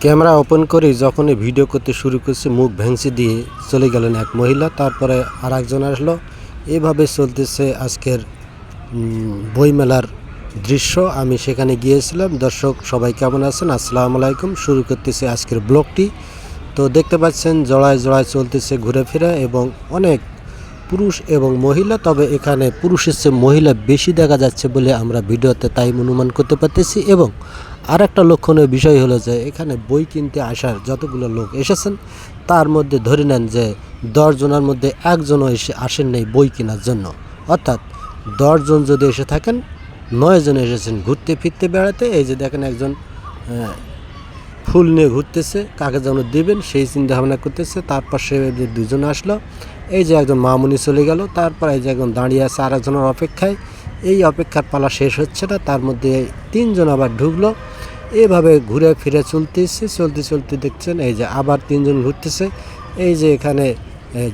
Camera open করে যখনই video করতে শুরু করছে মুখ ভেঙচি দিয়ে চলে গেলেন এক মহিলা। তারপরে আর একজন আসলো। এভাবে চলতেছে আজকের বইমেলার দৃশ্য। আমি সেখানে গিয়েছিলাম। দর্শক সবাই কেমন আছেন? আসসালামু আলাইকুম। শুরু করতেছে আজকের ব্লগটি। তো দেখতে পাচ্ছেন জড়ায় জড়ায় চলতেছে ঘুরে ফিরে এবং অনেক পুরুষ এবং মহিলা। তবে এখানে পুরুষের চেয়ে মহিলা বেশি দেখা যাচ্ছে বলে আমরা ভিডিওতে তাই অনুমান করতে পারতেছি। এবং আর একটা লক্ষণীয় বিষয় হলো যে এখানে বই কিনতে আসার যতগুলো লোক এসেছেন তার মধ্যে ধরে নেন যে 10 জনের মধ্যে একজনও আসেন নাই বই কেনার জন্য। অর্থাৎ 10 জন যদি এসে থাকেন 9 জন এসেছেন ঘুরতে ফিরতে বেড়াতে। এই যে দেখেন একজন ফুল নিয়ে ঘুরতেছে, কাকে যেন দেবেন সেই চিন্তা ভাবনা করতেছে। তারপর সে দুজন আসলো। এই যে একজন মামুনি চলে গেল। তারপর এই যে একজন দাঁড়িয়ে আছে আর একজনের অপেক্ষায়। এই অপেক্ষার পালা শেষ হচ্ছে না, তার মধ্যে 3 জন আবার ঢুকলো। এভাবে ঘুরে ফিরে চলতে দেখছেন এই যে আবার 3 জন ঘুরতেছে। এই যে এখানে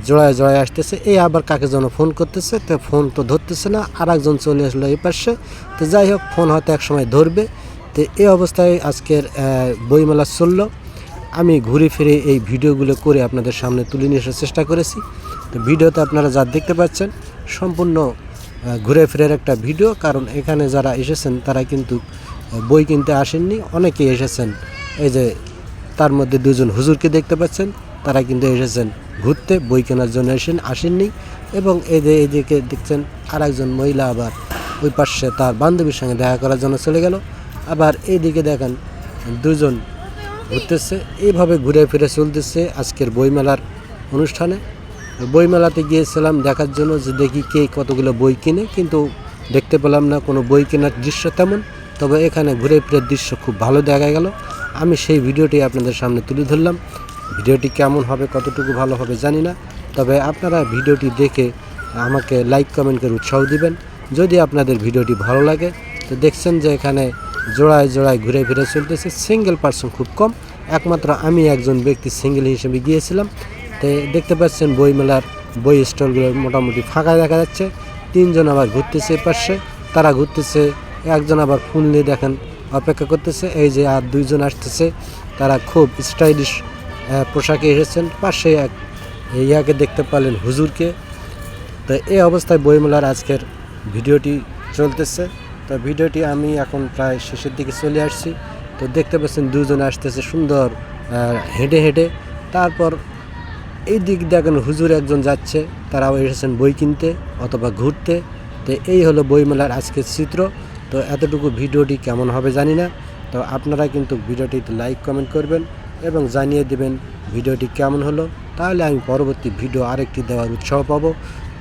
জোড়ায় জোড়ায় আসতেছে। এই আবার কাকে যেন ফোন করতেছে, তো ফোন তো ধরতেছে না। আর একজন চলে আসলো এই পাশে। তো যাই হোক, ফোন হয়তো এক সময় ধরবে। তো এই অবস্থায় আজকের বইমেলা চললো। আমি ঘুরে ফিরে এই ভিডিওগুলো করে আপনাদের সামনে তুলে নিয়ে আসার চেষ্টা করেছি। তো ভিডিওতে আপনারা যা দেখতে পাচ্ছেন সম্পূর্ণ ঘুরে ফিরের একটা ভিডিও। কারণ এখানে যারা এসেছেন তারা কিন্তু বই কিনতে আসেননি, অনেকেই এসেছেন। এই যে তার মধ্যে 2 জন হুজুরকে দেখতে পাচ্ছেন, তারা কিন্তু এসেছেন ঘুরতে, বই কেনার জন্য আসেননি। এবং এইদিকে দেখছেন আর একজন মহিলা আবার ওই পাশে তার বান্ধবীর সঙ্গে দেখা করার জন্য চলে গেল। আবার এইদিকে দেখেন 2 জন ঘুরতেছে। এইভাবে ঘুরে ফিরে চলতেছে আজকের বইমেলার অনুষ্ঠানে। বইমেলাতে গিয়েছিলাম দেখার জন্য যে দেখি কে কতগুলো বই কিনে, কিন্তু দেখতে পেলাম না কোনো বই কেনার দৃশ্য তেমন। তবে এখানে ঘুরে ফিরে দৃশ্য খুব ভালো দেখা গেল। আমি সেই ভিডিওটি আপনাদের সামনে তুলে ধরলাম। ভিডিওটি কেমন হবে, কতটুকু ভালো হবে জানি না। তবে আপনারা ভিডিওটি দেখে আমাকে লাইক কমেন্ট করে উৎসাহ দিবেন যদি আপনাদের ভিডিওটি ভালো লাগে। তো দেখছেন যে এখানে জোড়ায় জোড়ায় ঘুরে ফিরে চলতেছে। সিঙ্গেল পার্সন খুব কম, একমাত্র আমি একজন ব্যক্তি সিঙ্গেল হিসেবে গিয়েছিলাম। তো দেখতে পাচ্ছেন বইমেলার বই স্টলগুলো মোটামুটি ফাঁকা দেখা যাচ্ছে। 3 জন আবার ঘুরতেছে পাশে, তারা ঘুরতেছে। একজন আবার ফুল নিয়ে দেখেন অপেক্ষা করতেছে। এই যে আর 2 জন আসতেছে, তারা খুব স্টাইলিশ পোশাকে এসেছেন। পাশে এক ইয়াকে দেখতে পারলেন হুজুরকে। তো এই অবস্থায় বইমেলার আজকের ভিডিওটি চলতেছে। তো ভিডিওটি আমি এখন প্রায় শেষের দিকে চলে আসছি। তো দেখতে পাচ্ছেন 2 জন আসতেছে সুন্দর হেঁটে হেঁটে। তারপর এই দিক দেখেন হুজুর একজন যাচ্ছে, তারাও এসেছেন বই কিনতে অথবা ঘুরতে। তো এই হলো বইমেলার আজকের চিত্র। তো এতটুকু ভিডিওটি কেমন হবে জানি না। তো আপনারা কিন্তু ভিডিওটিতে লাইক কমেন্ট করবেন এবং জানিয়ে দেবেন ভিডিওটি কেমন হলো। তাহলে আমি পরবর্তী ভিডিও আরেকটি দেওয়ার উৎসাহ পাবো।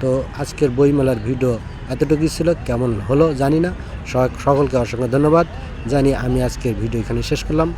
তো আজকের বইমেলার ভিডিও এতটুকুই ছিল, কেমন হলো জানি না। সকলকে অসংখ্য ধন্যবাদ জানিয়ে আমি আজকের ভিডিও এখানে শেষ করলাম।